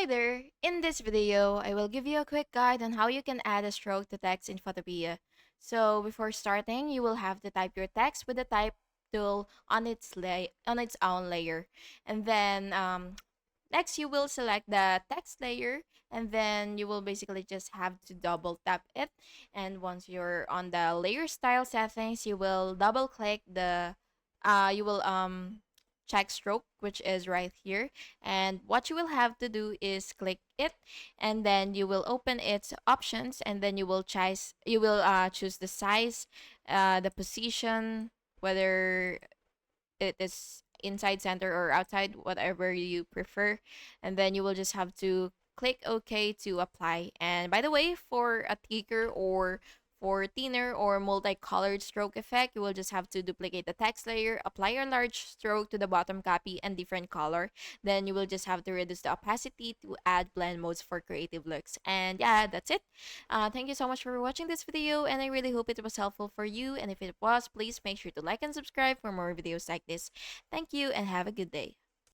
Hi there! In this video, I will give you a quick guide on how you can add a stroke to text in Photopea. So before starting, you will have to type your text with the type tool on its own layer. And then next you will select the text layer, and then you will basically just have to double tap it. And once you're on the layer style settings, you will double click the you will check stroke, which is right here, and what you will have to do is click it, and then you will open its options, and then you will choose the size, the position, whether it is inside, center, or outside, whatever you prefer. And then you will just have to click OK to apply. And by the way, for a thicker or for thinner or multicolored stroke effect, you will just have to duplicate the text layer, apply a large stroke to the bottom copy and different color. Then you will just have to reduce the opacity to add blend modes for creative looks. And yeah, that's it. Thank you so much for watching this video, and I really hope it was helpful for you. And if it was, please make sure to like and subscribe for more videos like this. Thank you and have a good day.